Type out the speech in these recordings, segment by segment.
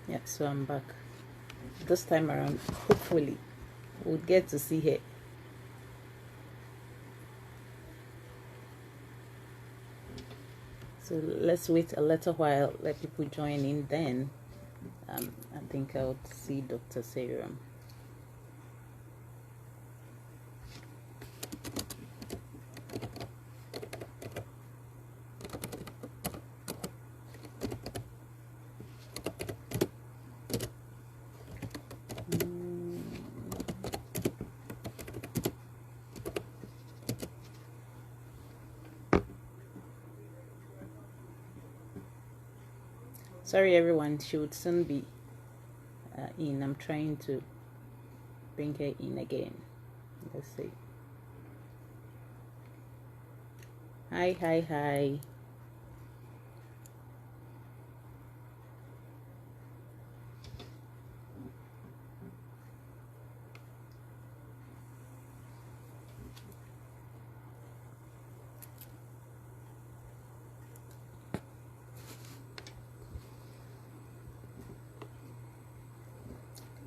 Yeah, so I'm back. This time around, hopefully, we'll get to see her. So let's wait a little while, let people join in, then I think I'll see Dr. Seyram. Sorry everyone, she would soon be in. I'm trying to bring her in again. Let's see. Hi.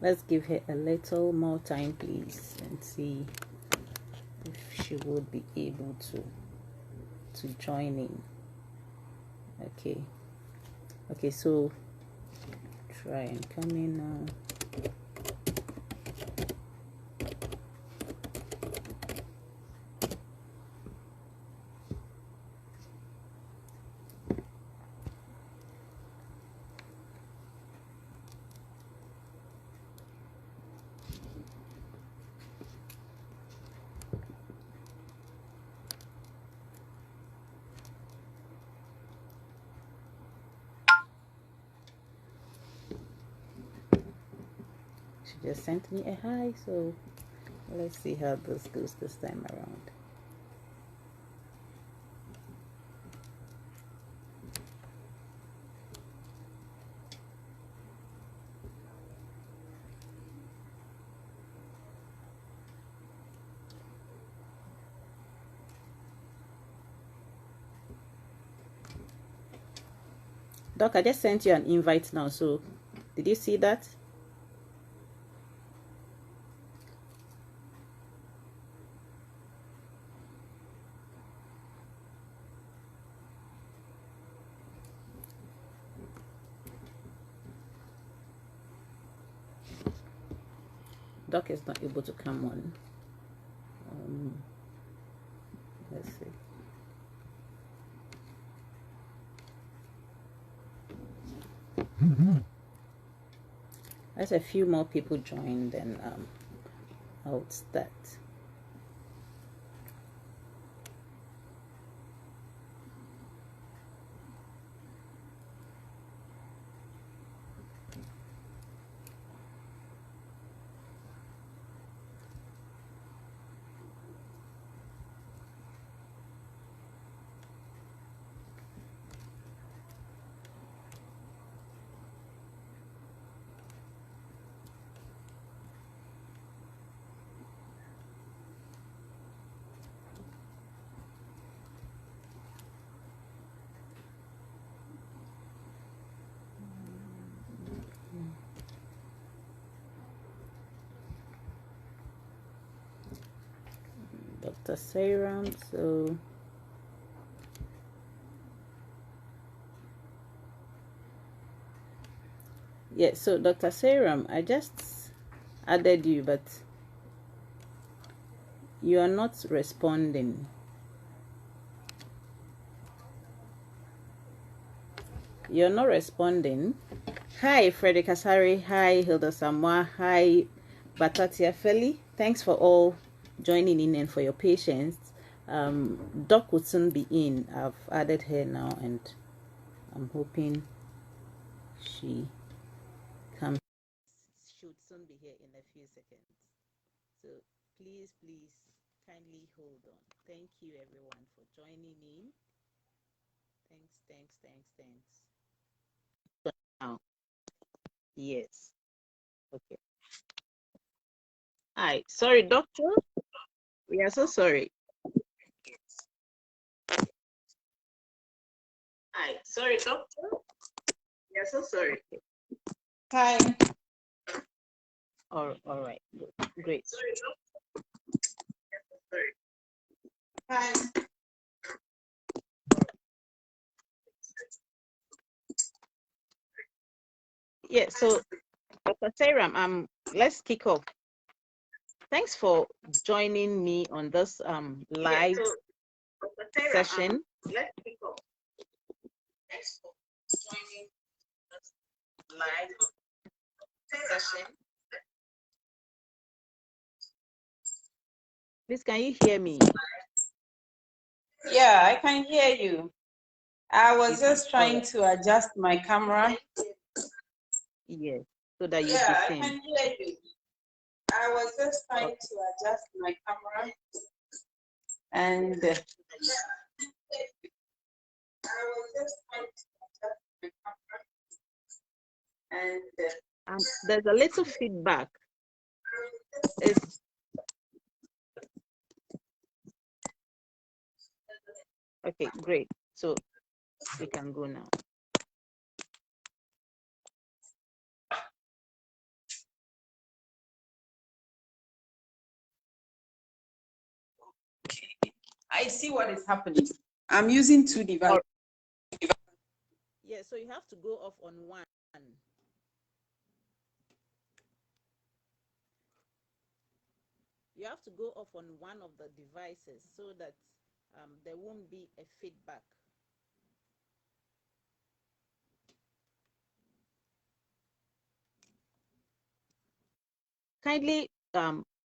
Let's give her a little more time, please, and see if she would be able to join in. Okay, so try and come in now. She just sent me a hi, so let's see how this goes this time around. Doc, I just sent you an invite now, so did you see that? Doc is not able to come on. Let's see. As a few more people join, then I'll start. Dr. Seyram, so yeah, so Dr. Seyram, I just added you, but you are not responding. You're not responding. Hi, Frederick Asari. Hi, Hilda Samoa. Hi, Batatia Feli. Thanks for all joining in and for your patience. Doc will soon be in. I've added her now, and I'm hoping she comes. Should soon be here in a few seconds. So please kindly hold on. Thank you everyone for joining in. Thanks. Now, yes. Okay. Hi, sorry, doctor. We are so sorry. Hi, sorry, doctor. We are so sorry. Hi. All right. Great. Sorry, doctor. Sorry. Hi. Yeah, so Dr. Seyram, let's kick off. Thanks for joining me on this live session. Let's kick off. Thanks for joining this live session. Please, can you hear me? Yeah, I can hear you. I was just trying to adjust my camera. Yes, so that you'd be Yeah, I seen. can hear you. I was just trying to adjust my camera. And I was just trying to adjust my camera. And there's a little feedback. It's okay, great. So we can go now. I see what is happening. I'm using two devices. Yeah, so you have to go off on one. You have to go off on one of the devices so that there won't be a feedback. Kindly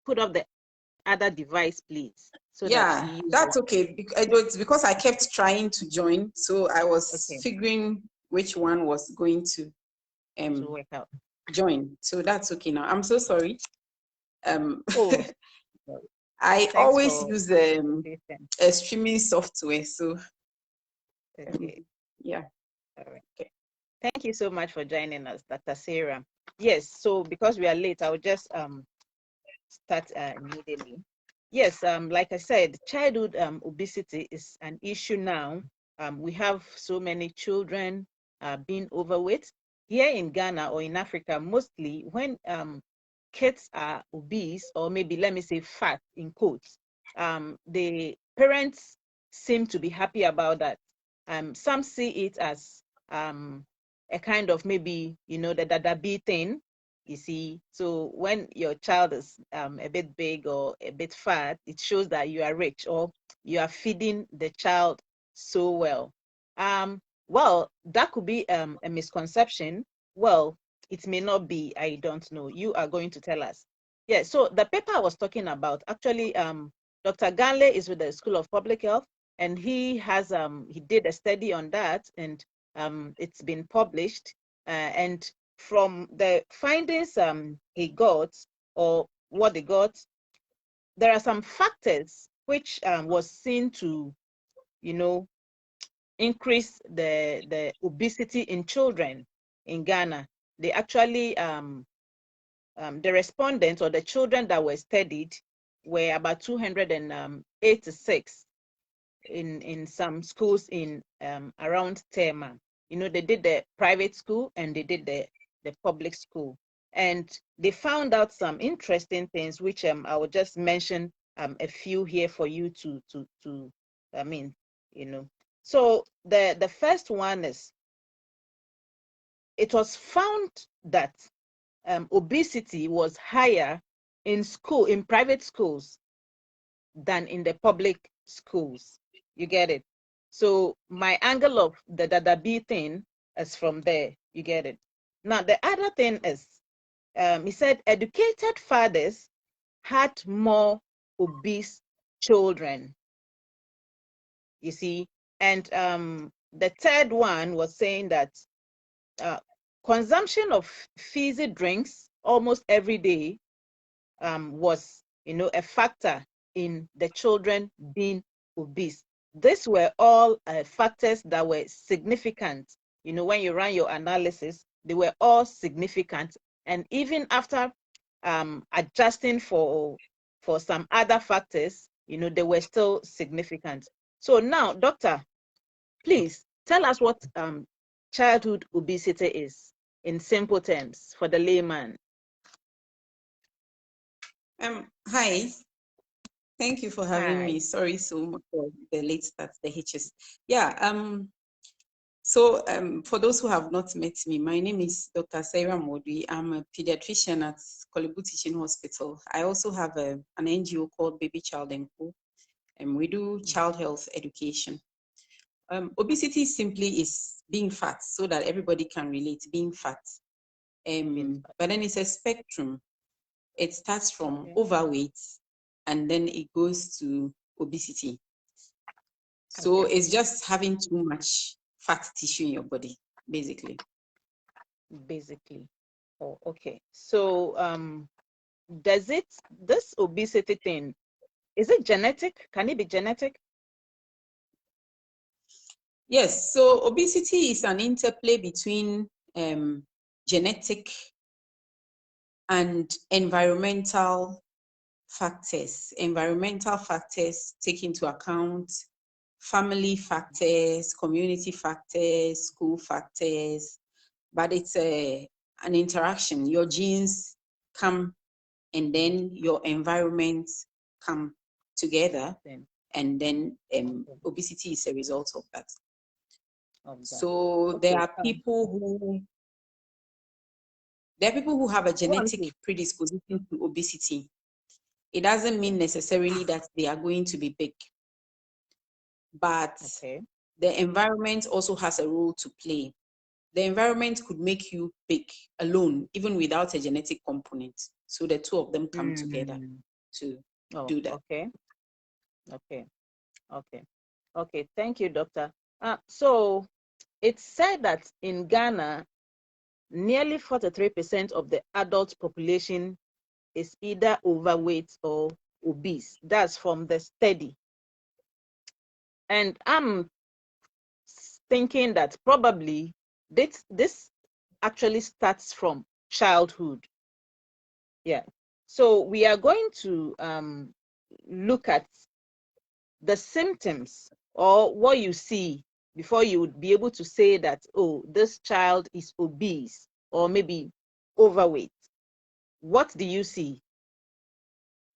put up the other device, please. So Yeah, that's okay. It was because I kept trying to join, so I was figuring which one was going to work out. Join. So that's okay now. I'm so sorry. Oh, I always use a streaming software, so yeah. All right. Okay. Thank you so much for joining us, Dr. Seyram. Yes, so because we are late, I'll just start immediately. Yes, like I said, childhood obesity is an issue now. We have so many children being overweight. Here in Ghana or in Africa, mostly when kids are obese, or maybe let me say fat in quotes, the parents seem to be happy about that. Some see it as a kind of maybe, the dada thing, you see. So when your child is a bit big or a bit fat, it shows that you are rich or you are feeding the child so well. Well, that could be a misconception. Well, it may not be, I don't know. You are going to tell us. Yeah, so the paper I was talking about, actually, Dr. Ganley is with the School of Public Health, and he has he did a study on that, and it's been published. And from the findings he got, or what they got, there are some factors which was seen to, increase the obesity in children in Ghana. They actually, the respondents or the children that were studied were about 286 in some schools in around Tema. They did the private school and they did the public school. And they found out some interesting things, which I will just mention a few here for you to So the first one is, it was found that obesity was higher in private schools than in the public schools. You get it? So my angle of the Dada B thing is from there. You get it? Now, the other thing is, he said educated fathers had more obese children. You see? And the third one was saying that consumption of fizzy drinks almost every day was, a factor in the children being obese. These were all factors that were significant. When you run your analysis, they were all significant And even after adjusting for some other factors, they were still significant. So now, doctor, please tell us what childhood obesity is in simple terms for the layman. Hi. Thank you for having Hi. me. Sorry so much for the late start, the hitches. Yeah, so for those who have not met me, my name is Dr. Seyram Wordui. I'm a pediatrician at Kolebu Teaching Hospital. I also have an NGO called Baby Child and Co. And we do child health education. Obesity simply is being fat, so that everybody can relate, being fat. But then it's a spectrum. It starts from overweight, and then it goes to obesity. So it's just having too much fat tissue in your body, basically. Basically. Oh, okay. So this obesity thing, is it genetic? Can it be genetic? Yes, so obesity is an interplay between genetic and environmental factors. Environmental factors take into account family factors, community factors, school factors, but it's an interaction. Your genes come and then your environment come together, and then obesity is a result of that. So there are people who have a genetic predisposition to obesity. It doesn't mean necessarily that they are going to be big, but the environment also has a role to play. The environment could make you big alone, even without a genetic component. So the two of them come together to do that. Okay. Thank you, doctor. So it's said that in Ghana, nearly 43% of the adult population is either overweight or obese. That's from the study. And I'm thinking that probably this actually starts from childhood. Yeah. So we are going to look at the symptoms or what you see before you would be able to say that, oh, this child is obese or maybe overweight. What do you see?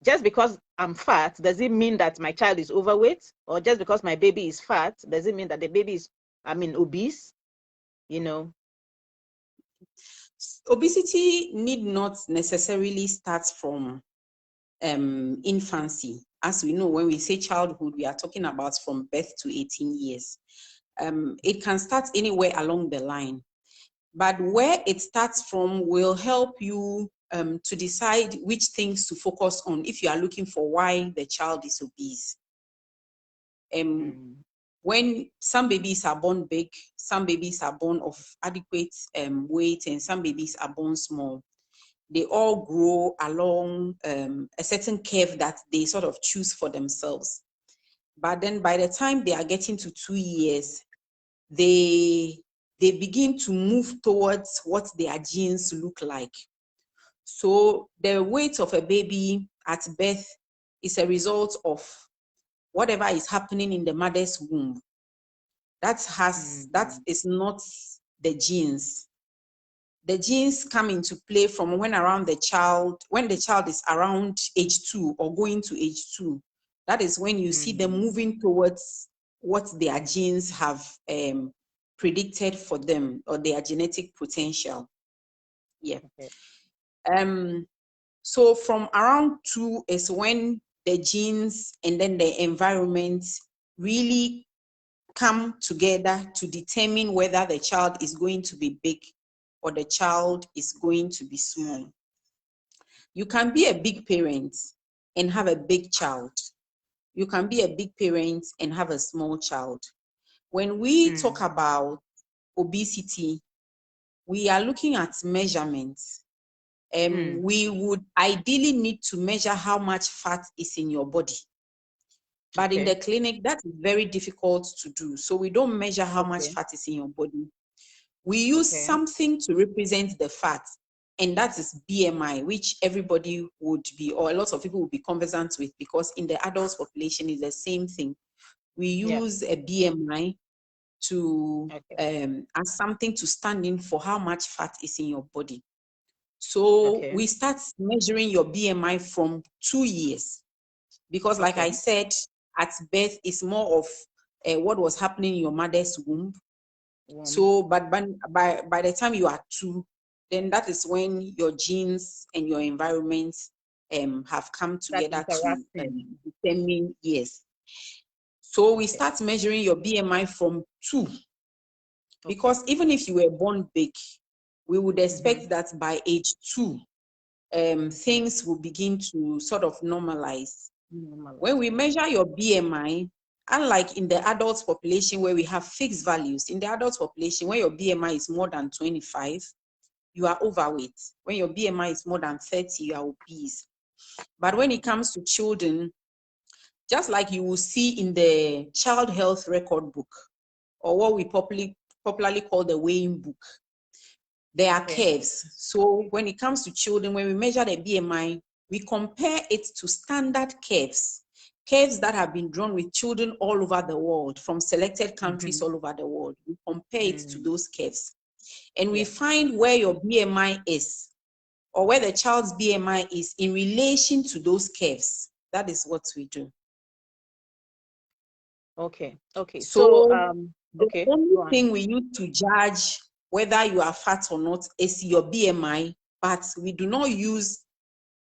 Just because I'm fat, does it mean that my child is overweight? Or just because my baby is fat, does it mean that the baby is, obese? Obesity need not necessarily start from infancy. As we know, when we say childhood, we are talking about from birth to 18 years. It can start anywhere along the line, but where it starts from will help you to decide which things to focus on if you are looking for why the child is obese. When some babies are born big, some babies are born of adequate weight, and some babies are born small. They all grow along a certain curve that they sort of choose for themselves. But then by the time they are getting to 2 years, they begin to move towards what their genes look like. So the weight of a baby at birth is a result of whatever is happening in the mother's womb. That is not the genes. The genes come into play from when the child is around age 2 or going to age 2. That is when you see them moving towards what their genes have predicted for them, or their genetic potential. Yeah. So from around 2 is when the genes and then the environment really come together to determine whether the child is going to be big or the child is going to be small. You can be a big parent and have a big child. You can be a big parent and have a small child. When we talk about obesity, we are looking at measurements. We would ideally need to measure how much fat is in your body. But in the clinic, that is very difficult to do. So we don't measure how much fat is in your body. We use something to represent the fat. and that is BMI, which everybody would be, or a lot of people would be conversant with, because in the adult population is the same thing. We use a BMI to as something to stand in for how much fat is in your body. So we start measuring your BMI from 2 years, because like I said, at birth is more of what was happening in your mother's womb. So, but by the time you are 2, then that is when your genes and your environment have come together to determine, yes. So we start measuring your BMI from 2, because even if you were born big, we would expect that by age 2, things will begin to sort of normalize. When we measure your BMI, unlike in the adult population where we have fixed values, in the adult population, when your BMI is more than 25, you are overweight. When your BMI is more than 30, you are obese. But when it comes to children, just like you will see in the child health record book, or what we popularly call the weighing book, there are curves. So when it comes to children, when we measure the BMI, we compare it to standard curves that have been drawn with children all over the world, from selected countries all over the world. We compare it to those curves. And we find where your BMI is, or where the child's BMI is in relation to those curves. That is what we do. Okay. So the only thing we use to judge whether you are fat or not is your BMI, but we do not use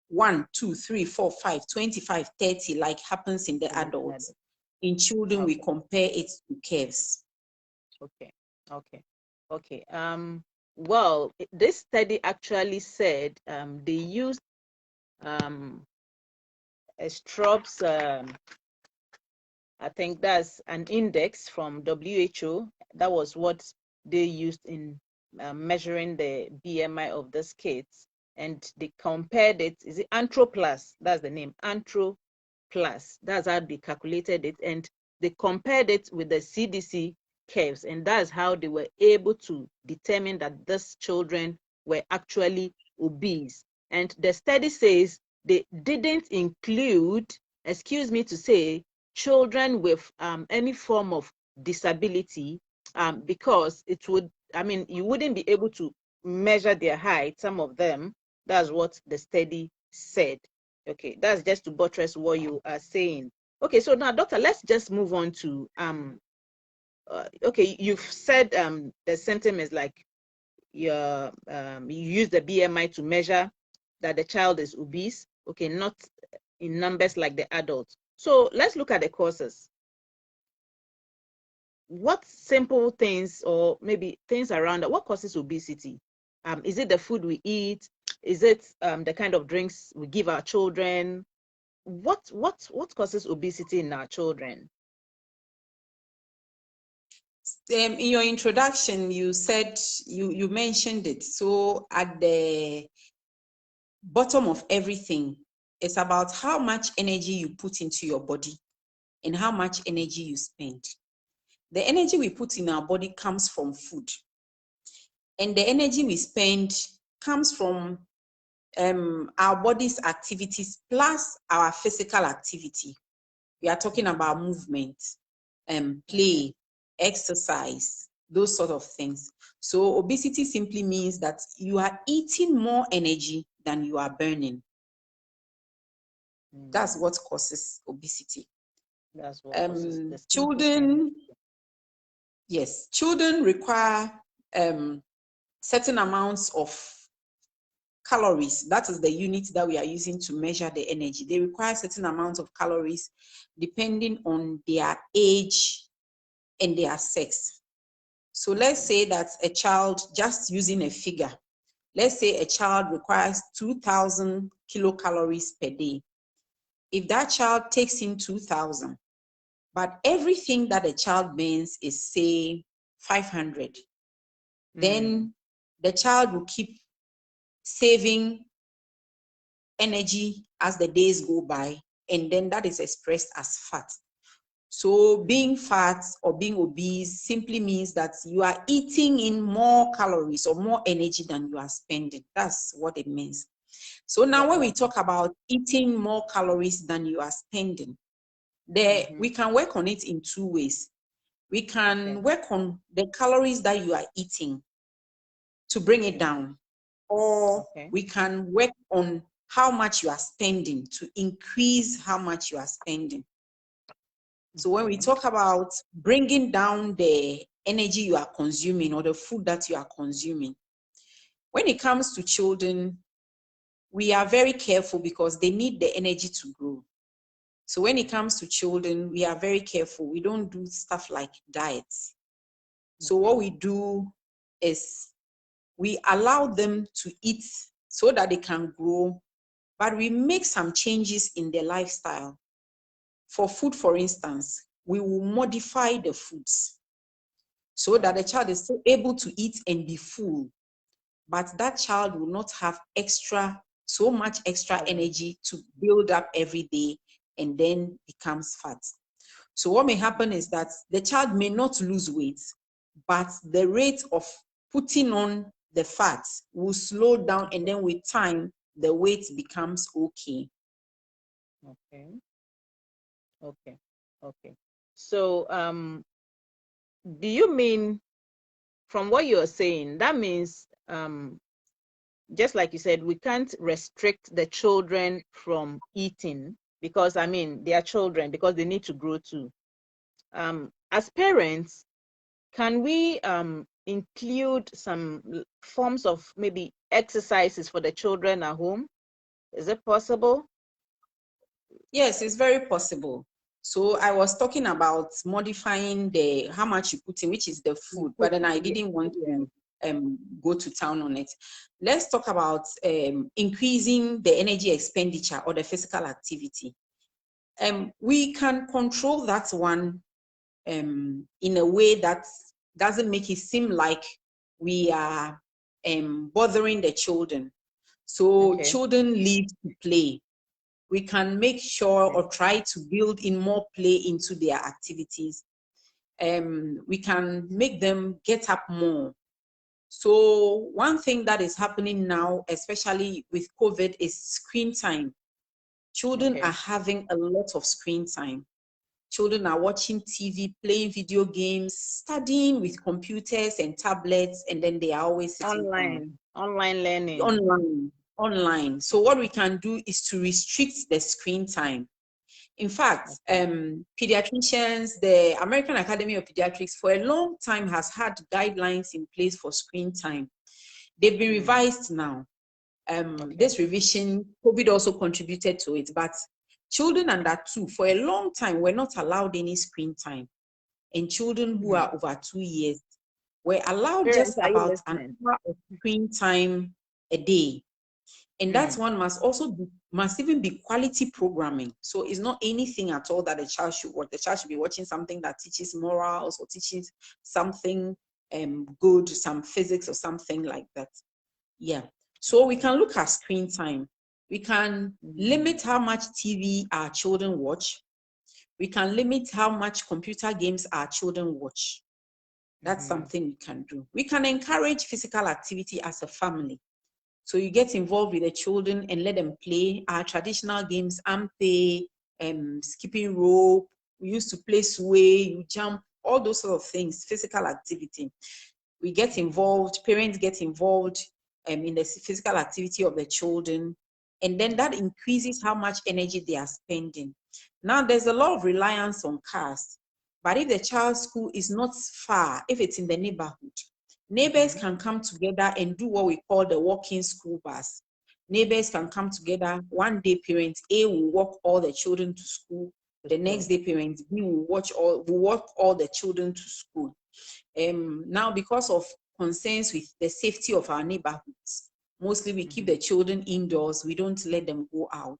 1, 2, 3, 4, 5, 25, 30 like happens in the adults. In children, we compare it to curves. Okay. Well, this study actually said they used a Stroop's, I think that's an index from WHO. That was what they used in measuring the BMI of these kids. And they compared it, is it Anthroplus? That's the name, Anthroplus. That's how they calculated it. And they compared it with the CDC curves. And that's how they were able to determine that these children were actually obese. And the study says they didn't include, excuse me to say, children with any form of disability, because it would, I mean, you wouldn't be able to measure their height, some of them. That's what the study said. Okay, that's just to buttress what you are saying. Okay, so now, doctor, let's just move on to okay, you've said the symptom is like you use the BMI to measure that the child is obese. Okay, not in numbers like the adult. So let's look at the causes. What simple things, or maybe things around that, what causes obesity? Is it the food we eat? Is it the kind of drinks we give our children? What causes obesity in our children? In your introduction, you said, you mentioned it. So at the bottom of everything, it's about how much energy you put into your body and how much energy you spend. The energy we put in our body comes from food, and the energy we spend comes from our body's activities plus our physical activity. We are talking about movement, play, exercise, those sort of things. So obesity simply means that you are eating more energy than you are burning. That's what causes obesity. That's what causes the children. Yes, children require certain amounts of calories. That is the unit that we are using to measure the energy. They require certain amounts of calories depending on their age and their sex. So let's say that a child, just using a figure, let's say a child requires 2,000 kilocalories per day. If that child takes in 2,000, but everything that a child burns is, say, 500, then the child will keep saving energy as the days go by, and then that is expressed as fat. So being fat or being obese simply means that you are eating in more calories or more energy than you are spending. That's what it means. So now when we talk about eating more calories than you are spending, there we can work on it in two ways. We can work on the calories that you are eating to bring it down, or we can work on how much you are spending to increase how much you are spending. So when we talk about bringing down the energy you are consuming or the food that you are consuming, when it comes to children, we are very careful because they need the energy to grow. So when it comes to children, we are very careful. We don't do stuff like diets. So what we do is we allow them to eat so that they can grow, but we make some changes in their lifestyle. For food, for instance, we will modify the foods so that the child is still able to eat and be full, but that child will not have so much extra energy to build up every day and then becomes fat. So what may happen is that the child may not lose weight, but the rate of putting on the fat will slow down, and then with time, the weight becomes okay. Okay. So, do you mean, from what you're saying, that means, just like you said, we can't restrict the children from eating because, I mean, they are children because they need to grow too. As parents, can we include some forms of maybe exercises for the children at home? Is it possible? Yes, it's very possible. So I was talking about modifying how much you put in, which is the food, but then I didn't want to go to town on it. Let's talk about increasing the energy expenditure or the physical activity. We can control that one in a way that doesn't make it seem like we are bothering the children. So children live to play. We can make sure or try to build in more play into their activities. We can make them get up more. So one thing that is happening now, especially with COVID, is screen time. Children are having a lot of screen time. Children are watching TV, playing video games, studying with computers and tablets, and then they are always sitting online learning. Online. So what we can do is to restrict the screen time. In fact, pediatricians, the American Academy of Pediatrics, for a long time has had guidelines in place for screen time. They've been revised now. This revision, COVID also contributed to it, but children under 2 for a long time were not allowed any screen time. And children who are over 2 years were allowed just about an hour of screen time a day. And that one must even be quality programming. So it's not anything at all that the child should watch. The child should be watching something that teaches morals or teaches something good, some physics or something like that. Yeah. So we can look at screen time. We can limit how much TV our children watch. We can limit how much computer games our children watch. That's something we can do. We can encourage physical activity as a family. So you get involved with the children and let them play our traditional games, ampe, skipping rope. We used to play sway, you jump, all those sort of things, physical activity. We get involved, parents get involved in the physical activity of the children, and then that increases how much energy they are spending. Now, there's a lot of reliance on cars, but if the child's school is not far, if it's in the neighborhood, neighbors can come together and do what we call the walking school bus. Neighbors can come together. One day, parents A will walk all the children to school. The next day, parents B will walk all the children to school. Now, because of concerns with the safety of our neighborhoods, mostly we keep the children indoors. We don't let them go out.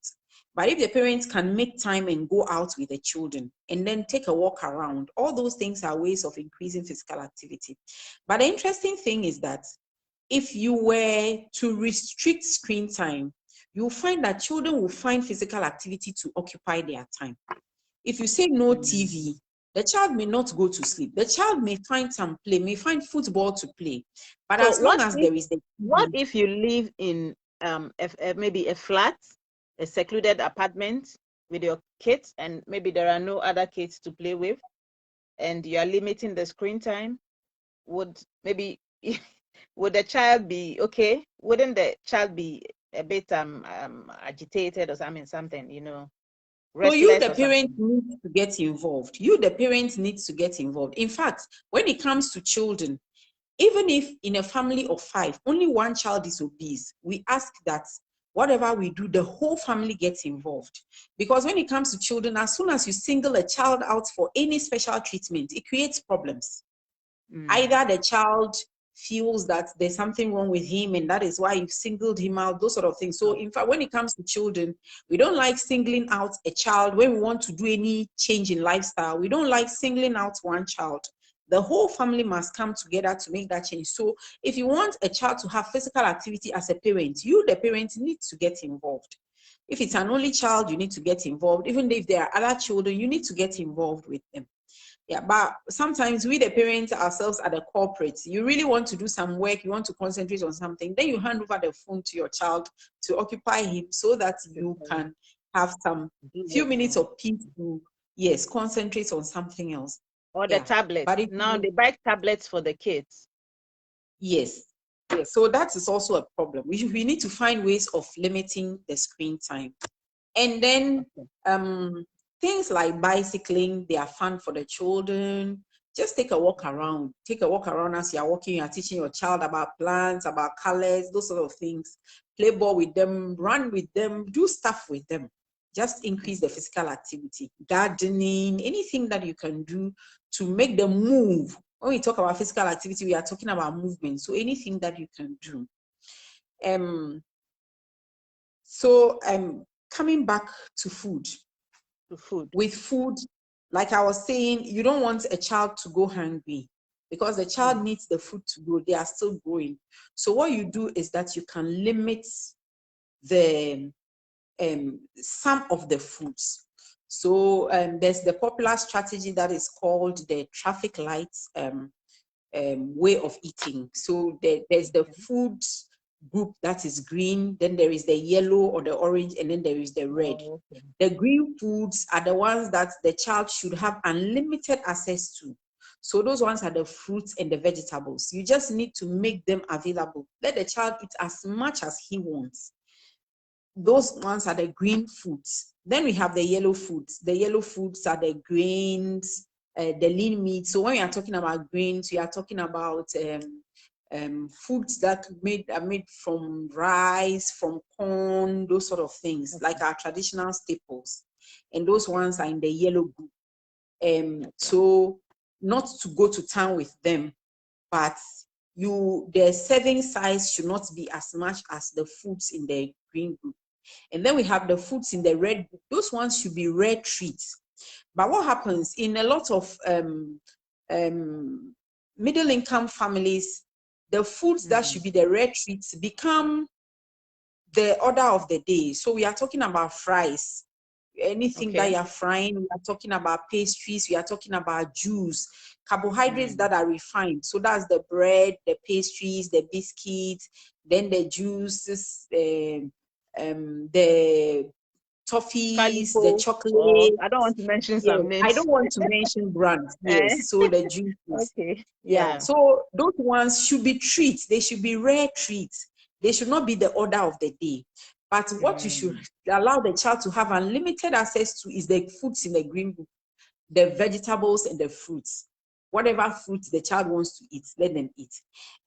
But if the parents can make time and go out with the children and then take a walk around, all those things are ways of increasing physical activity. But the interesting thing is that if you were to restrict screen time, you'll find that children will find physical activity to occupy their time. If you say no TV, the child may not go to sleep. The child may find some play, may find football to play. But So as long as there is the what TV, if you live in maybe a flat, a secluded apartment with your kids, and maybe there are no other kids to play with, and you are limiting the screen time? Would maybe would the child be okay? Wouldn't the child be a bit agitated or something, you know, so you, restless the or parent, something? need to get involved. You, the parent, needs to get involved. In fact, when it comes to children, even if in a family of 5, only one child is obese, we ask that whatever we do, the whole family gets involved. Because when it comes to children, as soon as you single a child out for any special treatment, it creates problems. Either the child feels that there's something wrong with him and that is why you've singled him out, those sort of things. So in fact, when it comes to children, we don't like singling out a child when we want to do any change in lifestyle. We don't like singling out one child. The whole family must come together to make that change. So if you want a child to have physical activity as a parent, you, the parent, need to get involved. If it's an only child, you need to get involved. Even if there are other children, you need to get involved with them. Yeah, but sometimes we, the parents ourselves, are the corporates. You really want to do some work, you want to concentrate on something, then you hand over the phone to your child to occupy him so that you can have some few minutes of peace to, yes, concentrate on something else. Or the tablet. But now they buy tablets for the kids. Yes. Yes. So that is also a problem. We need to find ways of limiting the screen time. And then things like bicycling, they are fun for the children. Just take a walk around. Take a walk around as you're walking. You're teaching your child about plants, about colors, those sort of things. Play ball with them, run with them, do stuff with them. Just increase the physical activity. Gardening, anything that you can do to make them move. When we talk about physical activity, we are talking about movement. So anything that you can do. Coming back to food. With food, like I was saying, you don't want a child to go hungry because the child needs the food to grow. They are still growing. So what you do is that you can limit the some of the foods. So there's the popular strategy that is called the traffic lights way of eating. So there's the food group that is green, then there is the yellow or the orange, and then there is the red. The green foods are the ones that the child should have unlimited access to. So those ones are the fruits and the vegetables. You just need to make them available. Let the child eat as much as he wants. Those ones are the green foods. Then we have the yellow foods. The yellow foods are the grains, the lean meat. So when we are talking about grains, we are talking about foods that are made from rice, from corn, those sort of things, like our traditional staples. And those ones are in the yellow group. So not to go to town with them, but the serving size should not be as much as the foods in the green group. And then we have the foods in the red group. Those ones should be rare treats. But what happens in a lot of middle-income families, the foods that should be the rare treats become the order of the day. So we are talking about fries, anything that you're frying. We are talking about pastries. We are talking about juice, carbohydrates that are refined. So that's the bread, the pastries, the biscuits, then the juices, the toffees, the chocolate. I don't want to mention some names. I don't want to mention brands. Yes, so the juices. Yeah. So those ones should be treats. They should be rare treats. They should not be the order of the day. But what you should allow the child to have unlimited access to is the foods in the green book, the vegetables and the fruits. Whatever fruits the child wants to eat, let them eat.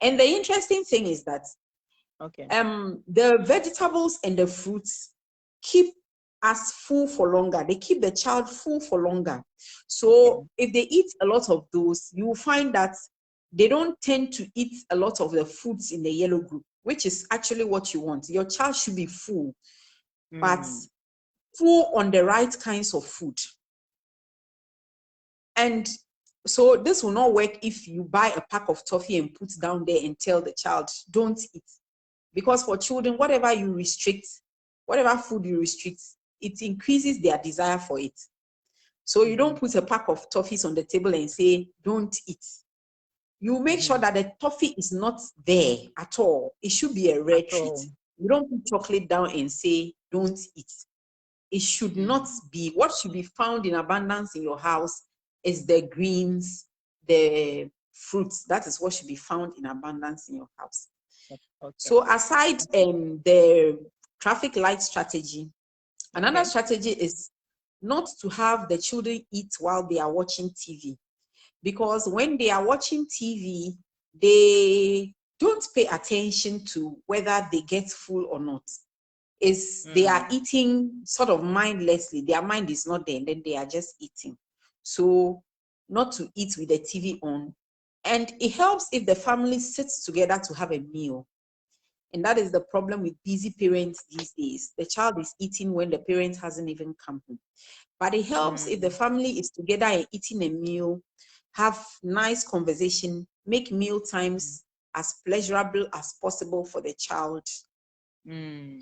And the interesting thing is that the vegetables and the fruits keep us full for longer. They keep the child full for longer. So if they eat a lot of those, you will find that they don't tend to eat a lot of the foods in the yellow group, which is actually what you want. Your child should be full, but full on the right kinds of food. And so this will not work if you buy a pack of toffee and put down there and tell the child, don't eat. Because for children, whatever you restrict, whatever food you restrict, it increases their desire for it. So you don't put a pack of toffees on the table and say, don't eat. You make sure that the toffee is not there at all. It should be a rare treat. You don't put chocolate down and say, don't eat. It should not be. What should be found in abundance in your house is the greens, the fruits. That is what should be found in abundance in your house. Okay. So aside the traffic light strategy, another strategy is not to have the children eat while they are watching TV. Because when they are watching TV, they don't pay attention to whether they get full or not. They are eating sort of mindlessly. Their mind is not there, and then they are just eating. So not to eat with the TV on. And it helps if the family sits together to have a meal. And that is the problem with busy parents these days. The child is eating when the parent hasn't even come home. But it helps if the family is together and eating a meal, have nice conversation, make meal times as pleasurable as possible for the child.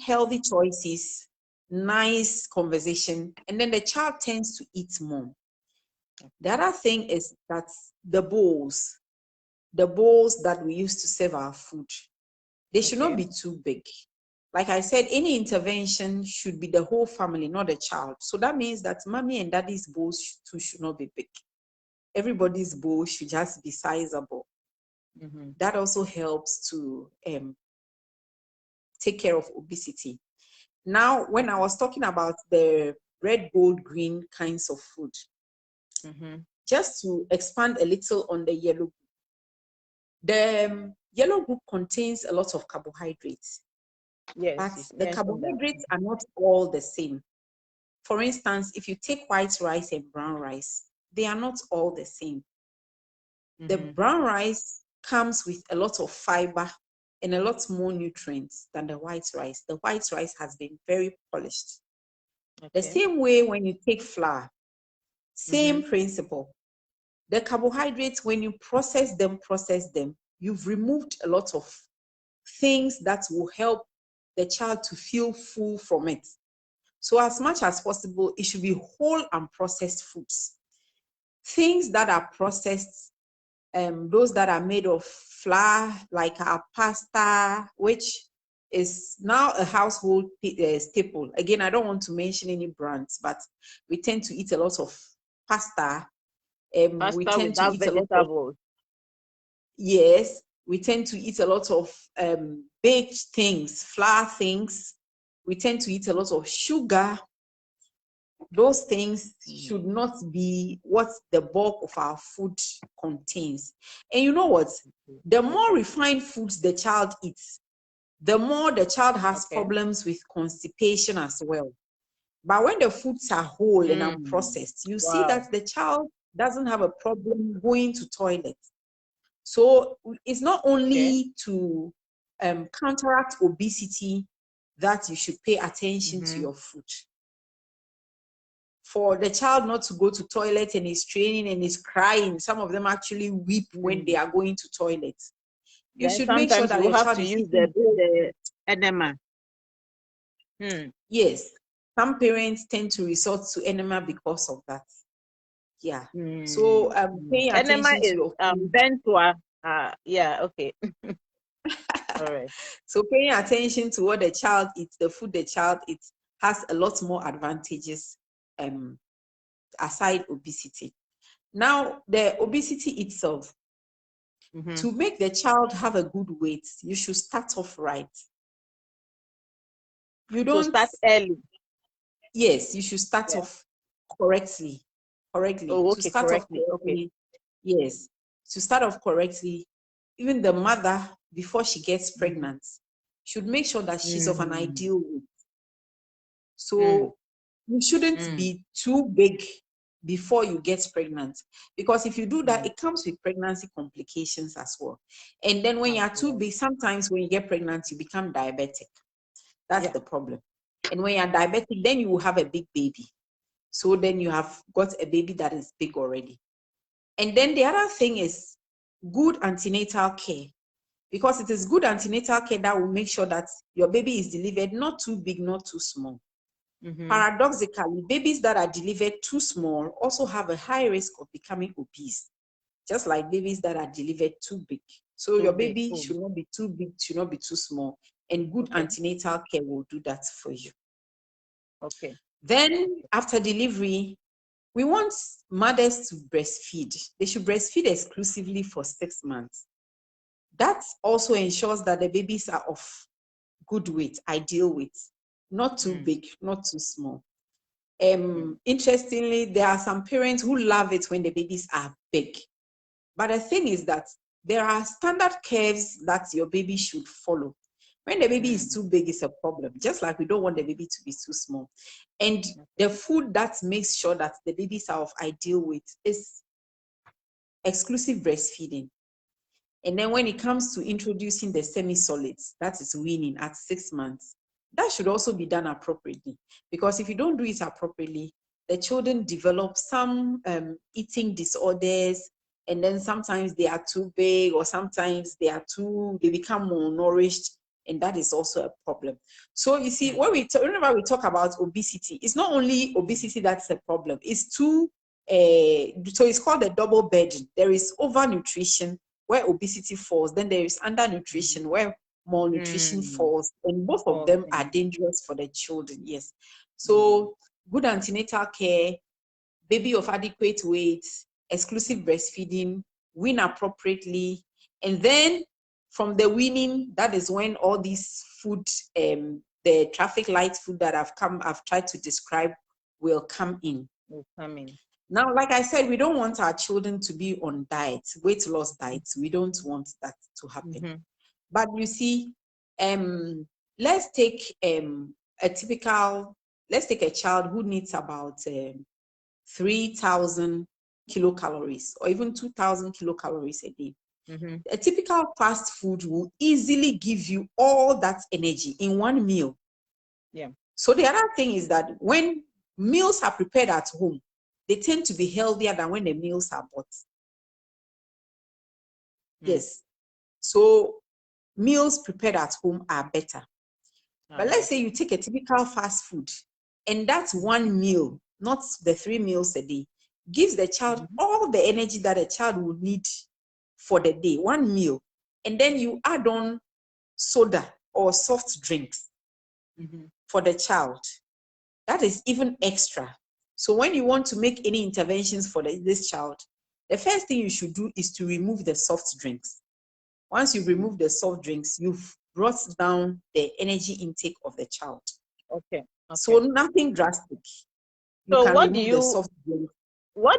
Healthy choices, nice conversation, and then the child tends to eat more. The other thing is that the bowls that we use to serve our food, they should not be too big. Like I said, any intervention should be the whole family, not the child. So that means that mommy and daddy's bowls too should not be big. Everybody's bowl should just be sizable. That also helps to take care of obesity. Now, when I was talking about the red, gold, green kinds of food, just to expand a little on the yellow group. The yellow group contains a lot of carbohydrates. Yes, but the carbohydrates are not all the same. For instance, if you take white rice and brown rice, they are not all the same. The brown rice comes with a lot of fiber and a lot more nutrients than the white rice. The white rice has been very polished. The same way when you take flour, same principle. The carbohydrates, when you process them, you've removed a lot of things that will help the child to feel full from it. So as much as possible, it should be whole and processed foods. Things that are processed, those that are made of flour, like our pasta, which is now a household staple. Again, I don't want to mention any brands, but we tend to eat a lot of pasta. We tend to eat a lot of, yes, we tend to eat a lot of baked things, flour things. We tend to eat a lot of sugar. Those things should not be what the bulk of our food contains. And you know what? The more refined foods the child eats, the more the child has problems with constipation as well. But when the foods are whole and unprocessed, you see that the child doesn't have a problem going to toilet. So it's not only to counteract obesity that you should pay attention to your food. For the child not to go to toilet and is training and is crying, some of them actually weep when they are going to toilet. You should make sure that your child is using the enema. Yes, some parents tend to resort to enema because of that. Yeah. So paying attention to your food. All right. So paying attention to what the child eats, the food the child eats, has a lot more advantages aside obesity. Now, the obesity itself, to make the child have a good weight, you should start off right. You don't start early. Yes, you should start off correctly. To start off correctly. Yes, to start off correctly, even the mother, before she gets pregnant, should make sure that she's of an ideal weight. So you shouldn't be too big before you get pregnant, because if you do that, it comes with pregnancy complications as well. And then when you are too big, sometimes when you get pregnant, you become diabetic. That's the problem. And when you're diabetic, then you will have a big baby. So then you have got a baby that is big already. And then the other thing is good antenatal care, because it is good antenatal care that will make sure that your baby is delivered not too big, not too small. Paradoxically, babies that are delivered too small also have a high risk of becoming obese, just like babies that are delivered too big. So your baby should not be too big, should not be too small, and good antenatal care will do that for you. Okay. Then after delivery, we want mothers to breastfeed. They should breastfeed exclusively for 6 months. That also ensures that the babies are of good weight, ideal weight, not too big, not too small. Interestingly, there are some parents who love it when the babies are big. But the thing is that there are standard curves that your baby should follow. When the baby is too big, it's a problem, just like we don't want the baby to be too small. And the food that makes sure that the babies are of ideal weight is exclusive breastfeeding. And then when it comes to introducing the semi-solids, that is weaning at 6 months, that should also be done appropriately. Because if you don't do it appropriately, the children develop some eating disorders, and then sometimes they are too big, or sometimes they become malnourished, and that is also a problem. So you see, whenever we talk about obesity, it's not only obesity that's a problem, it's so it's called a double burden. There is overnutrition where obesity falls, then there is undernutrition where malnutrition falls, and both of them are dangerous for the children. Yes. So good antenatal care, baby of adequate weight, exclusive breastfeeding, wean appropriately, and then from the weaning, that is when all these food, the traffic light food that I've tried to describe will come in. Now, like I said, we don't want our children to be on diets, weight loss diets. We don't want that to happen. But you see, let's take a child who needs about 3,000 kilocalories or even 2,000 kilocalories a day. A typical fast food will easily give you all that energy in one meal. So the other thing is that when meals are prepared at home, they tend to be healthier than when the meals are bought. Yes. So meals prepared at home are better. But let's say you take a typical fast food, and that's one meal, not the 3 meals a day, gives the child all the energy that a child will need for the day, one meal. And then you add on soda or soft drinks for the child. That is even extra. So when you want to make any interventions for this child, the first thing you should do is to remove the soft drinks. Once you remove the soft drinks, you've brought down the energy intake of the child. So nothing drastic. So what do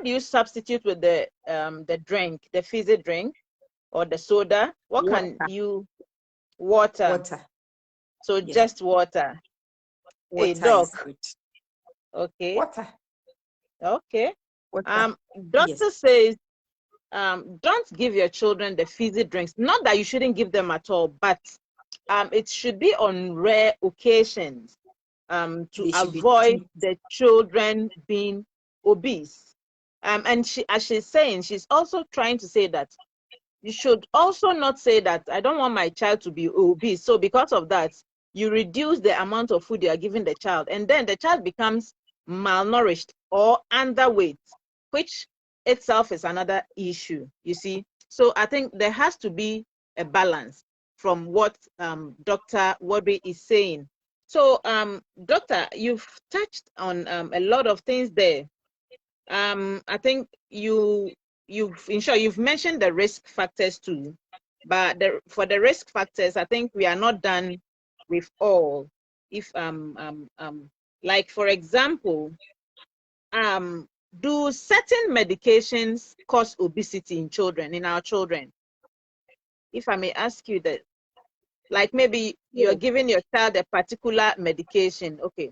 you substitute with the drink, the fizzy drink or the soda? What can you water? So just water. Water is good. Okay. Water. Okay. Water. Doctor says don't give your children the fizzy drinks. Not that you shouldn't give them at all, but it should be on rare occasions to avoid the children being obese. And as she's saying, she's also trying to say that you should also not say that I don't want my child to be obese. So because of that, you reduce the amount of food you are giving the child, and then the child becomes malnourished or underweight, which itself is another issue, you see. So I think there has to be a balance from what Dr. Wordui is saying. So, Doctor, you've touched on a lot of things there. I think you've mentioned the risk factors too, but for the risk factors, I think we are not done with all. If like for example, do certain medications cause obesity in our children? If I may ask you that, like maybe you're giving your child a particular medication, okay.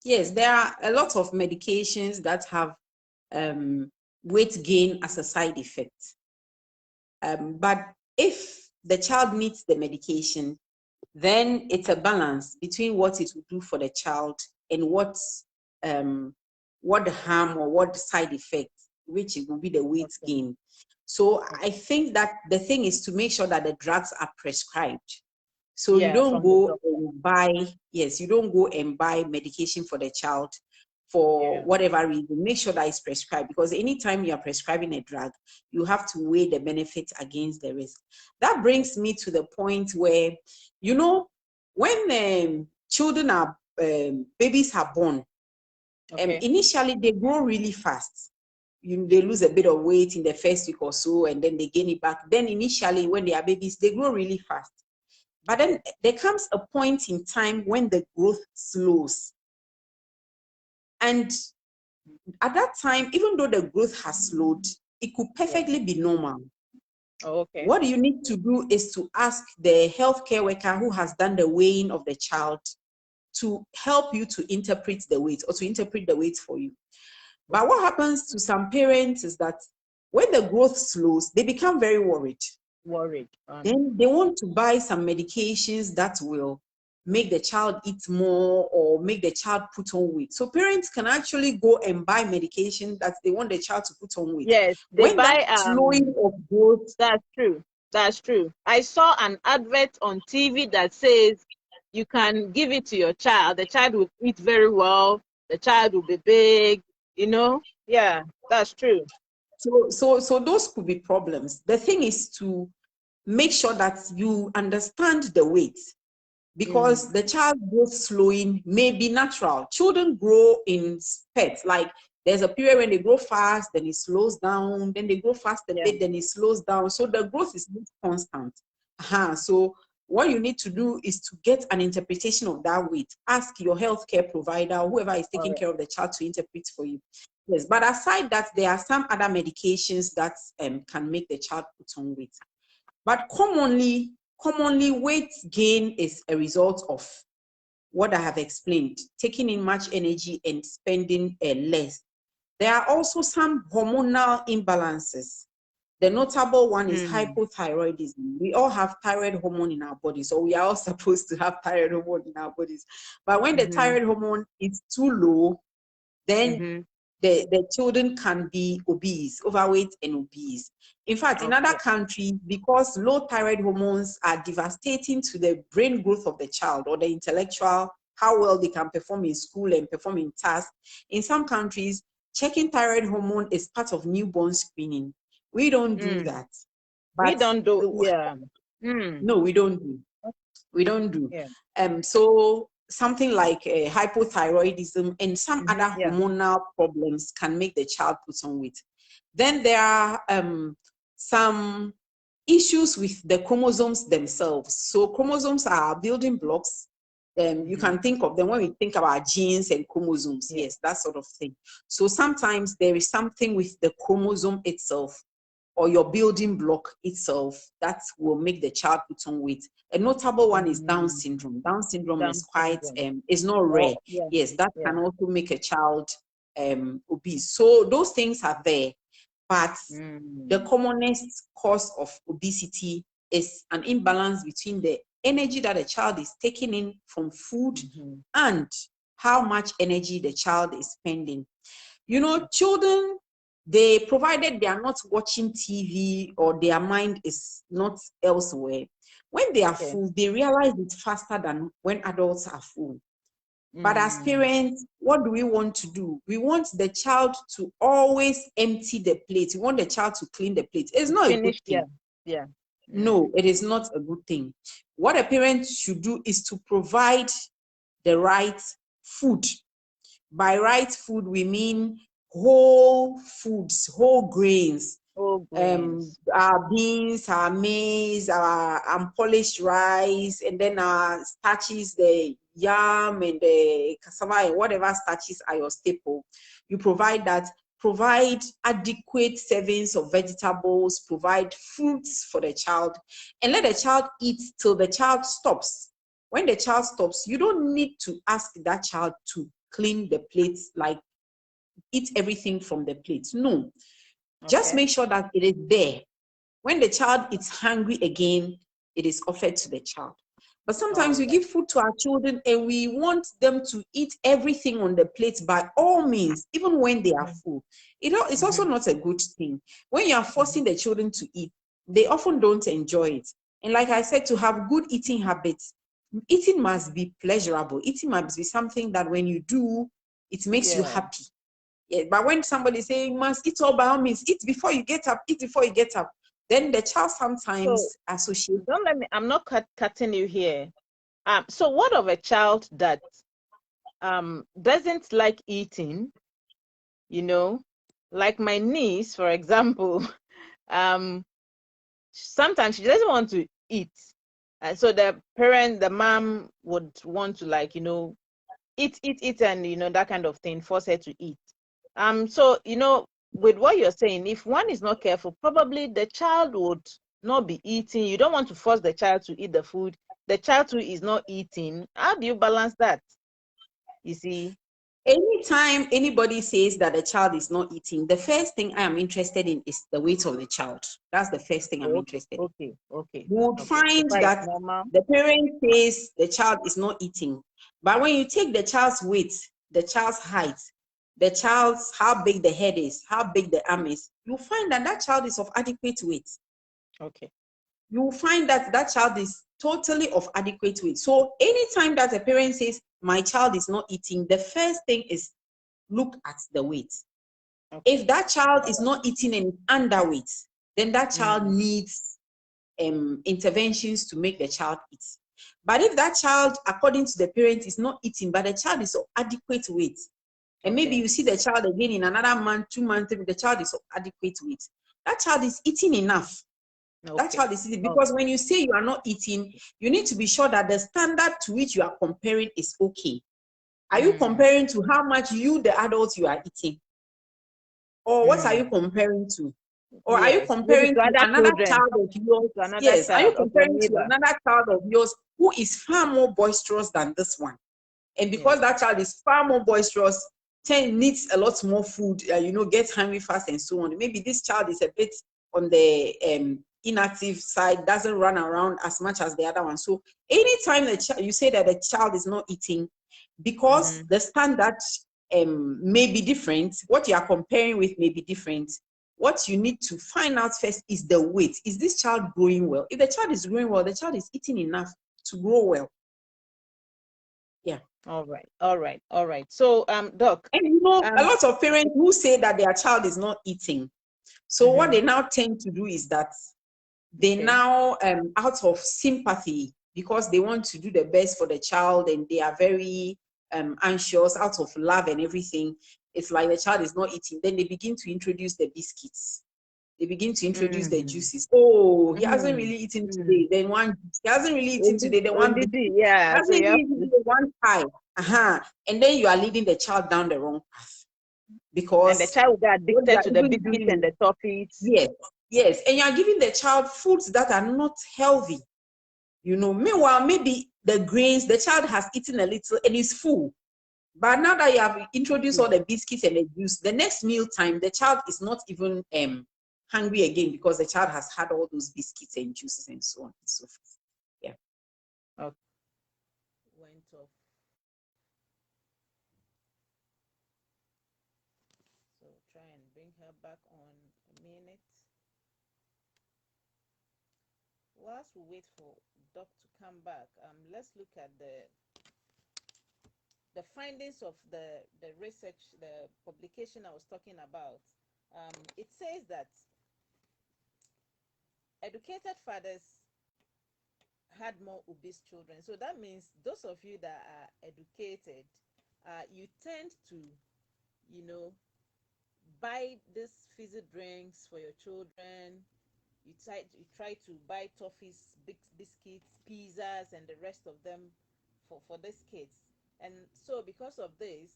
Yes, there are a lot of medications that have weight gain as a side effect. But if the child needs the medication, then it's a balance between what it will do for the child and what the harm or what the side effect, which it will be the weight gain. So I think that the thing is to make sure that the drugs are prescribed. So you don't from the go doctor. and buy, yes, you don't go and buy medication for the child for whatever reason. Make sure that it's prescribed, because anytime you are prescribing a drug, you have to weigh the benefits against the risk. That brings me to the point where, you know, when children are, babies are born, initially they grow really fast. They lose a bit of weight in the first week or so, and then they gain it back. Then initially, when they are babies, they grow really fast. But then there comes a point in time when the growth slows. And at that time, even though the growth has slowed, it could perfectly be normal. What you need to do is to ask the healthcare worker who has done the weighing of the child to help you to interpret the weight, or to interpret the weight for you. But what happens to some parents is that when the growth slows, they become very worried. Then they want to buy some medications that will make the child eat more or make the child put on weight. So parents can actually go and buy medication that they want the child to put on weight. Yes, they when buy that slowing of growth. That's true. That's true. I saw an advert on TV that says you can give it to your child. The child will eat very well. The child will be big. You know? Yeah, that's true. So those could be problems. The thing is to make sure that you understand the weight, because the child growth slowing may be natural. Children grow in spurts. Like there's a period when they grow fast, then it slows down, then they grow fast a bit, then it slows down. So the growth is not constant. So what you need to do is to get an interpretation of that weight. Ask your healthcare provider, whoever is taking care of the child, to interpret for you. Yes, but aside that, there are some other medications that can make the child put on weight. But commonly weight gain is a result of what I have explained, taking in much energy and spending less. There are also some hormonal imbalances. The notable one is hypothyroidism. We all have thyroid hormone in our bodies, so we are all supposed to have thyroid hormone in our bodies. But when the thyroid hormone is too low, then the children can be obese, overweight and obese. In fact, in other countries, because low thyroid hormones are devastating to the brain growth of the child, or the intellectual, how well they can perform in school and perform in tasks, in some countries, checking thyroid hormone is part of newborn screening. We don't do that. But we don't do, No, we don't do. We don't do. So something like hypothyroidism and some other hormonal problems can make the child put on weight. Then there are some issues with the chromosomes themselves. So chromosomes are building blocks. You can think of them when we think about genes and chromosomes. Yes, that sort of thing. So sometimes there is something with the chromosome itself, or your building block itself, that will make the child put on weight. A notable one is Down syndrome. Down syndrome is quite, it's not rare. Yes, that can also make a child obese. So those things are there. But the commonest cause of obesity is an imbalance between the energy that a child is taking in from food and how much energy the child is spending. You know, children, provided they are not watching TV or their mind is not elsewhere, when they are full, they realize it faster than when adults are full. But as parents, what do we want to do? We want the child to always empty the plate. We want the child to clean the plate. It's not a good thing. No, it is not a good thing. What a parent should do is to provide the right food. By right food, we mean whole foods, whole grains. Our beans, our maize, our unpolished rice, and then our starches, the yam and the cassava, and whatever starches are your staple. You provide that. Provide adequate servings of vegetables, provide fruits for the child, and let the child eat till the child stops. When the child stops, you don't need to ask that child to clean the plates, like eat everything from the plate. No. Just make sure that it is there. When the child is hungry again, it is offered to the child. But sometimes we give food to our children and we want them to eat everything on the plate by all means, even when they are full. It's also not a good thing. When you are forcing the children to eat, they often don't enjoy it. And like I said, to have good eating habits, eating must be pleasurable. Eating must be something that when you do, it makes you happy. Yeah, but when somebody say you must eat all by all means, eat before you get up, eat before you get up, then the child sometimes associates. Don't let me, I'm not cutting you here. So what of a child that doesn't like eating, you know, like my niece, for example, sometimes she doesn't want to eat. And so the mom would want to, like, eat, and, that kind of thing, force her to eat. So, with what you're saying, if one is not careful, probably the child would not be eating. You don't want to force the child to eat the food. The child too is not eating. How do you balance that? You see? Anytime anybody says that a child is not eating, the first thing I am interested in is the weight of the child. That's the first thing I'm interested in. Okay. You would find that the parent says the child is not eating. But when you take the child's weight, the child's height, the child's how big the head is, how big the arm is, you find that that child is of adequate weight. Okay. You will find that that child is totally of adequate weight. So anytime that a parent says, my child is not eating, the first thing is look at the weight. Okay. If that child is not eating and is underweight, then that child needs interventions to make the child eat. But if that child, according to the parent, is not eating, but the child is of adequate weight, and maybe you see the child again in another month, 2 months, the child is of adequate weight, that child is eating enough. That child is eating. Because when you say you are not eating, you need to be sure that the standard to which you are comparing is okay. Are you comparing to how much you, the adults, you are eating? Or what are you comparing to? Or are you comparing to another child of yours? Yes, are you comparing to another child of yours who is far more boisterous than this one? And because that child is far more boisterous, needs a lot more food, gets hungry fast and so on. Maybe this child is a bit on the inactive side, doesn't run around as much as the other one. So anytime you say that the child is not eating, because the standard may be different, what you are comparing with may be different, what you need to find out first is the weight. Is this child growing well? If the child is growing well, the child is eating enough to grow well. Yeah. All right. So, Doc. And a lot of parents who say that their child is not eating. So what they now tend to do is that they now, out of sympathy, because they want to do the best for the child and they are very anxious, out of love and everything, it's like the child is not eating. Then they begin to introduce the biscuits. They begin to introduce the juices. Oh, he hasn't really eaten today. Then one, he hasn't really eaten today. Then one, yeah, hasn't really eaten one pie. And then you are leading the child down the wrong path, because and the child will get addicted to the biscuits and the toffees. Yes, and you are giving the child foods that are not healthy. Meanwhile, maybe the grains, the child has eaten a little and is full. But now that you have introduced all the biscuits and the juice, the next meal time, the child is not even hungry again, because the child has had all those biscuits and juices and so on and so forth. Yeah. Okay. Went off. So try and bring her back on a minute. Whilst we wait for Doc to come back, let's look at the findings of the research, the publication I was talking about. It says that educated fathers had more obese children. So that means those of you that are educated, you tend to, buy these fizzy drinks for your children. You try to buy toffees, big biscuits, pizzas, and the rest of them for these kids. And so because of this,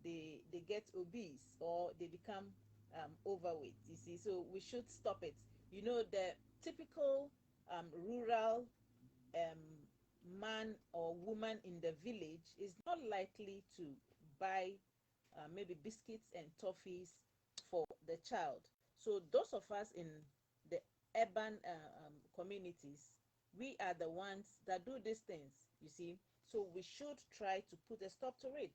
they get obese or they become overweight. You see, so we should stop it. The typical rural man or woman in the village is not likely to buy maybe biscuits and toffees for the child. So those of us in the urban communities, we are the ones that do these things, you see. So we should try to put a stop to it.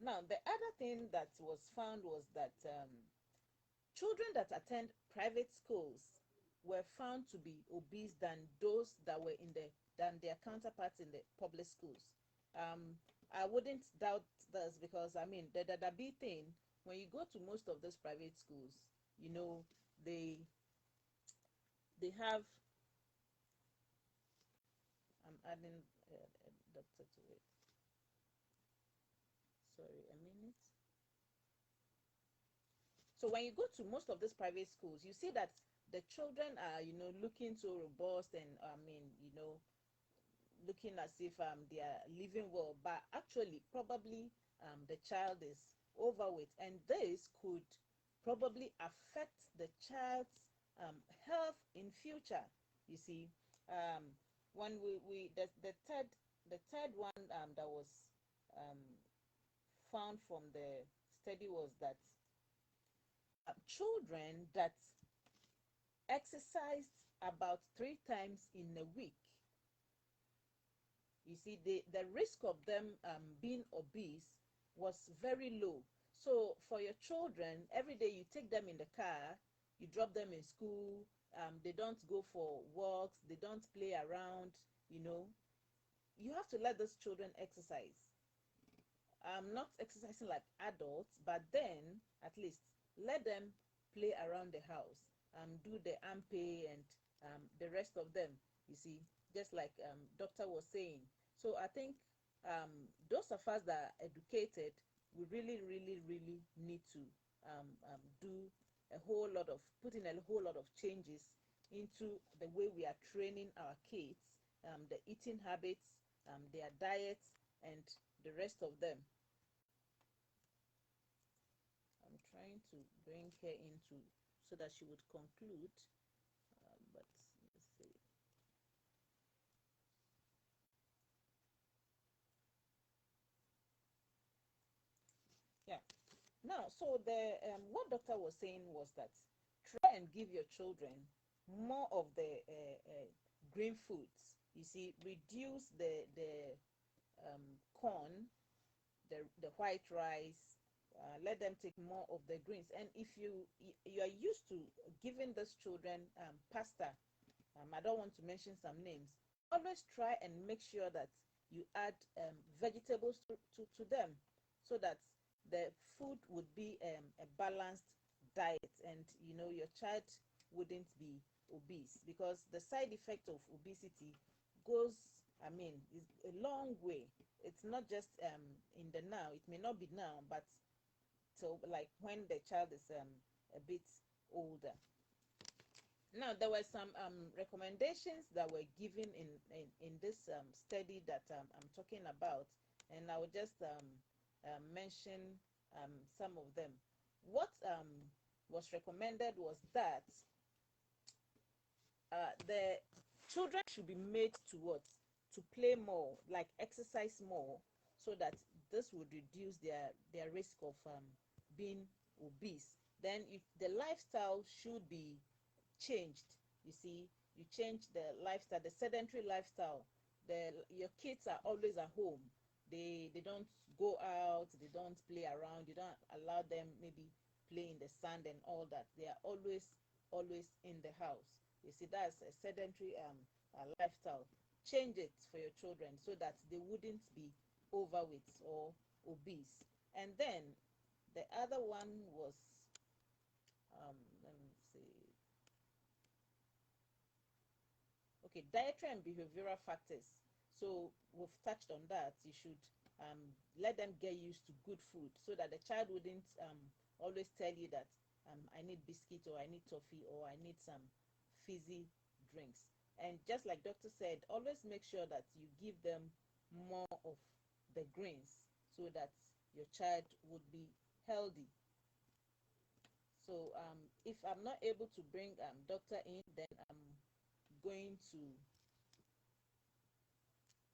Now, the other thing that was found was that children that attend private schools were found to be obese than those that were in the than their counterparts in the public schools. I wouldn't doubt this, because I mean the big thing, when you go to most of those private schools, you know, they have, I'm adding a doctor to it. Sorry, a minute. So when you go to most of these private schools, you see that the children are, you know, looking so robust, and I mean, you know, looking as if they are living well, but actually probably the child is overweight, and this could probably affect the child's health in future. You see, when the third one that was um, found from the study was that children that exercised about 3 times in a week, you see, the risk of them being obese was very low. So for your children, every day you take them in the car, you drop them in school, they don't go for walks, they don't play around, you know, you have to let those children exercise. Not exercising like adults, but then at least let them play around the house, do the ampe and the rest of them, you see, just like doctor was saying. So I think those of us that are educated, we really need to do a whole lot of, put in a whole lot of changes into the way we are training our kids, the eating habits, their diets, and the rest of them. I'm trying to bring her into so that she would conclude, but let's see. Yeah. Now, so the what doctor was saying was that try and give your children more of the green foods. You see, reduce the corn, the white rice. Let them take more of the greens. And if you are used to giving those children pasta, I don't want to mention some names, always try and make sure that you add vegetables to them, so that the food would be a balanced diet, and you know your child wouldn't be obese, because the side effect of obesity goes, I mean, is a long way. It's not just in the now, it may not be now, but so like when the child is a bit older. Now, there were some recommendations that were given in this study that I'm talking about, and I will just mention some of them. What was recommended was that the children should be made to what? To play more, like exercise more, so that this would reduce their risk of being obese. Then if the lifestyle should be changed, you see, you change the lifestyle, the sedentary lifestyle. Your kids are always at home, they don't go out, they don't play around, you don't allow them maybe play in the sand and all that. They are always in the house. You see, that's a sedentary lifestyle. Change it for your children so that they wouldn't be overweight or obese. And then the other one was let me see. Okay, dietary and behavioral factors. So we've touched on that. You should let them get used to good food, so that the child wouldn't always tell you that I need biscuit, or I need toffee, or I need some fizzy drinks. And just like doctor said, always make sure that you give them more of the greens, so that your child would be healthy. So if I'm not able to bring doctor in, then I'm going to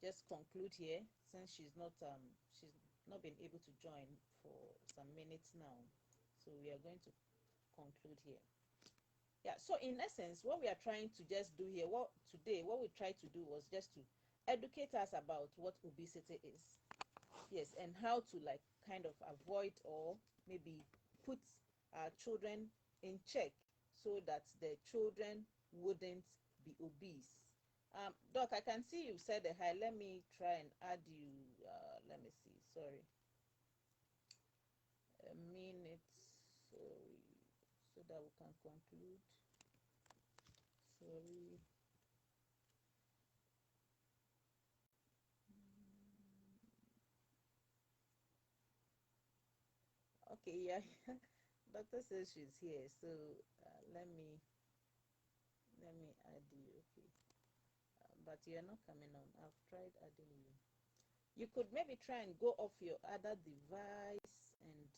just conclude here, since she's not been able to join for some minutes now. So we are going to conclude here. Yeah, so in essence, what we are trying to just do here, what we tried to do was just to educate us about what obesity is. Yes, and how to like kind of avoid, or maybe put our children in check, so that the children wouldn't be obese. Doc, I can see you said a hi. Let me try and add you. Let me see. Sorry. A minute. Sorry. So that we can conclude. Sorry. Okay, yeah. Doctor says she's here. So let me add you. Okay. But you're not coming on. I've tried adding you. You could maybe try and go off your other device and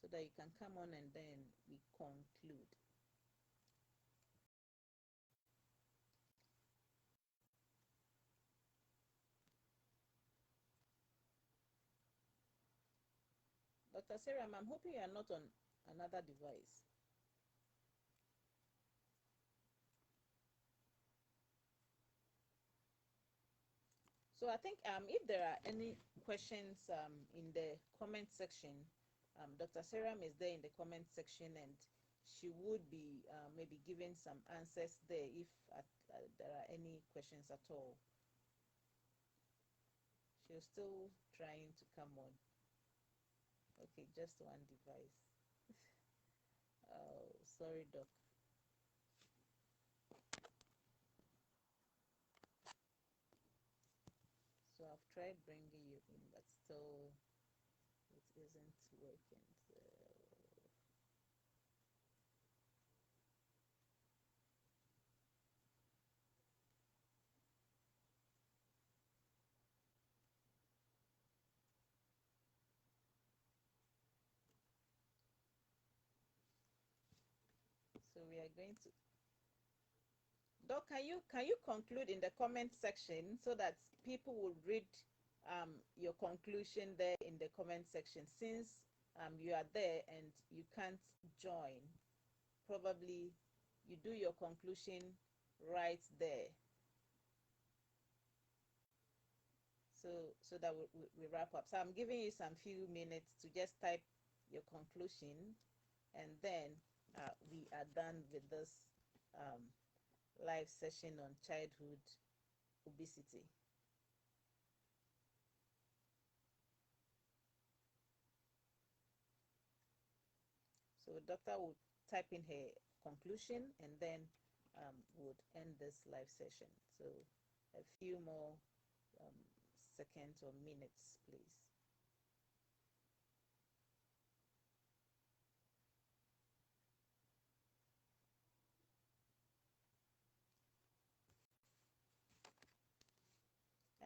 so that you can come on and then we conclude. Dr. Seyram, I'm hoping you are not on another device. So I think if there are any questions in the comment section, Dr. Seyram is there in the comment section and she would be maybe giving some answers there if there are any questions at all. She's still trying to come on. Okay, just one device. Oh, sorry, Doc. So I've tried bringing you in, but still it isn't working. So we are going to. Doc, can you conclude in the comment section so that people will read your conclusion there in the comment section, since you are there and you can't join? Probably you do your conclusion right there. So that we wrap up. So I'm giving you some few minutes to just type your conclusion, and then we are done with this live session on childhood obesity. So the doctor would type in her conclusion and then would end this live session. So a few more seconds or minutes, please.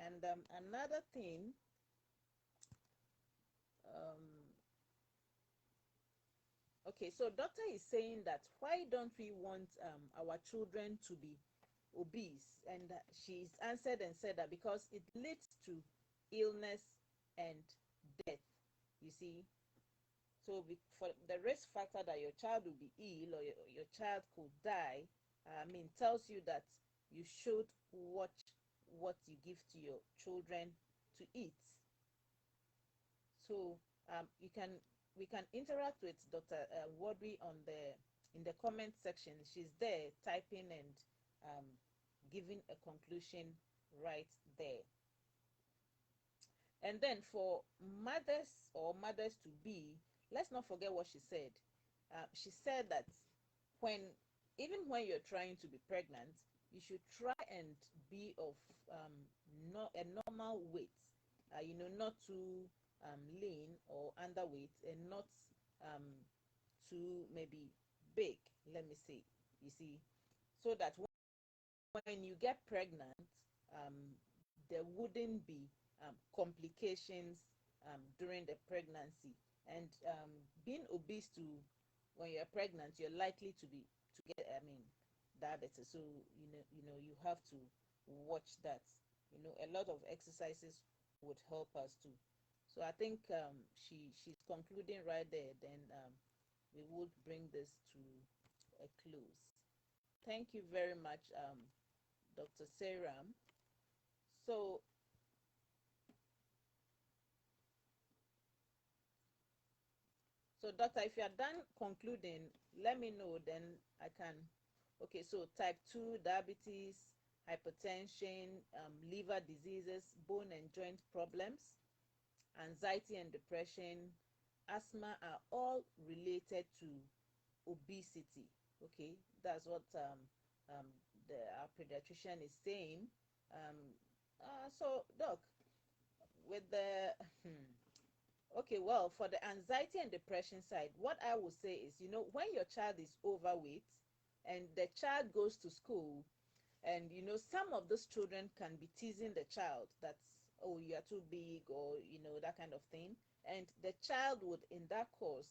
And another thing, okay, so doctor is saying that why don't we want our children to be obese? And she's answered and said that because it leads to illness and death, you see. So for the risk factor that your child will be ill or your child could die, tells you that you should watch what you give to your children to eat. So we can interact with Dr. Wordui in the comment section. She's there typing and giving a conclusion right there. And then for mothers or mothers to be, let's not forget what she said. She said that even when you're trying to be pregnant, you should try and be of not a normal weight. Not too lean or underweight, and not too maybe big. Let me say, you see, so that when you get pregnant, um, there wouldn't be complications during the pregnancy. And being obese when you're pregnant, you're likely to get diabetes. So you have to watch that. A lot of exercises would help us too. So I think she's concluding right there. Then we would bring this to a close. Thank you very much, Dr. Seyram. So, doctor, if you are done concluding, let me know, then I can Okay, so type 2 diabetes, hypertension, liver diseases, bone and joint problems, anxiety and depression, asthma are all related to obesity. Okay, that's what our pediatrician is saying. So doc, with the okay, well, for the anxiety and depression side, what I would say is, when your child is overweight and the child goes to school, and some of those children can be teasing the child, that's, oh, you are too big, or that kind of thing, and the child would in that course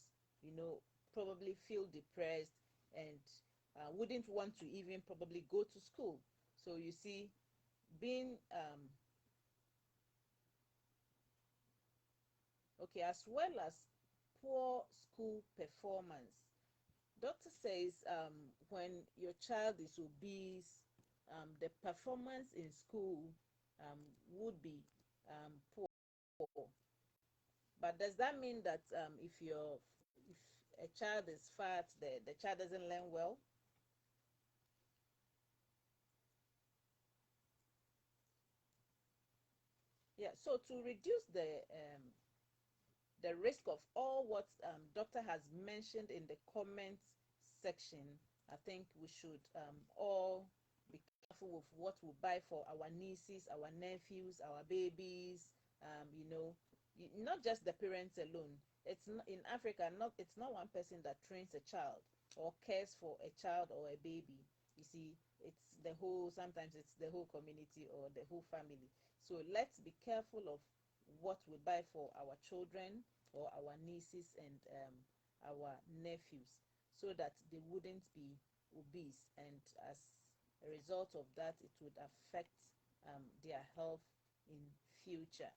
probably feel depressed and wouldn't want to even probably go to school. So you see, being okay, as well as poor school performance. Doctor says when your child is obese, the performance in school would be poor. But does that mean that if a child is fat, the child doesn't learn well? Yeah. So to reduce the risk of all what doctor has mentioned in the comments section, I think we should all be careful with what we buy for our nieces, our nephews, our babies. Not just the parents alone. It's not in Africa. It's not one person that trains a child or cares for a child or a baby. You see, it's the whole. Sometimes it's the whole community or the whole family. So let's be careful of what we buy for our children or our nieces and our nephews, so that they wouldn't be obese, and as a result of that, it would affect their health in future.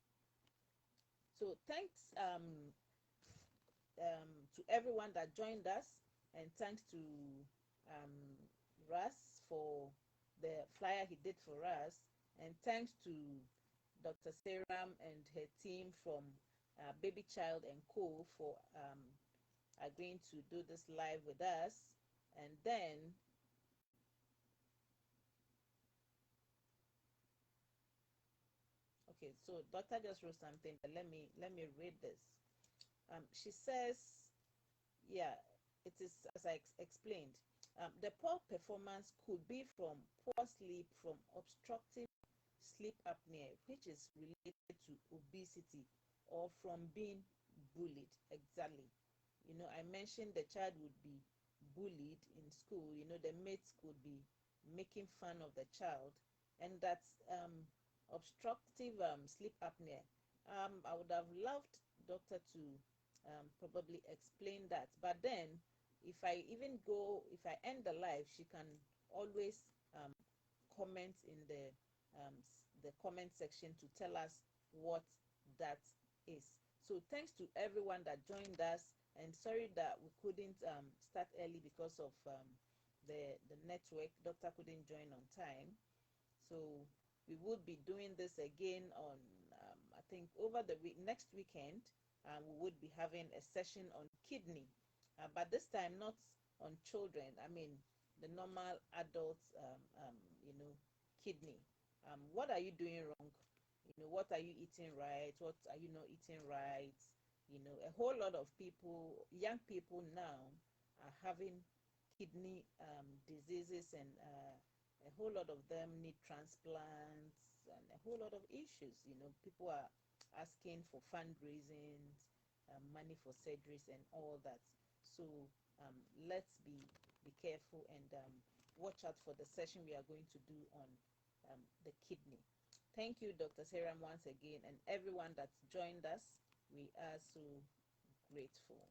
So thanks to everyone that joined us, and thanks to um, Russ for the flyer he did for us, and thanks to Dr. Seyram and her team from Baby Child and Co for agreeing to do this live with us. And then okay, so doctor just wrote something, but let me read this. She says, yeah, it is as I explained. The poor performance could be from poor sleep, from obstructive sleep apnea, which is related to obesity, or from being bullied. Exactly. I mentioned the child would be bullied in school. The mates could be making fun of the child, and that's obstructive sleep apnea. I would have loved doctor to probably explain that, but then if I end the live, she can always comment in the comment section to tell us what that is. So thanks to everyone that joined us, and sorry that we couldn't start early because of the network. Doctor couldn't join on time. So we would be doing this again on I think over the next weekend. We would be having a session on kidney, but this time not on children. I mean the normal adults, kidney. What are you doing wrong? What are you eating right? What are you not eating right? A whole lot of people, young people now, are having kidney diseases, and a whole lot of them need transplants, and a whole lot of issues. People are asking for fundraising, money for surgeries and all that. So let's be careful, and watch out for the session we are going to do on the kidney. Thank you, Dr. Seyram, once again, and everyone that's joined us. We are so grateful.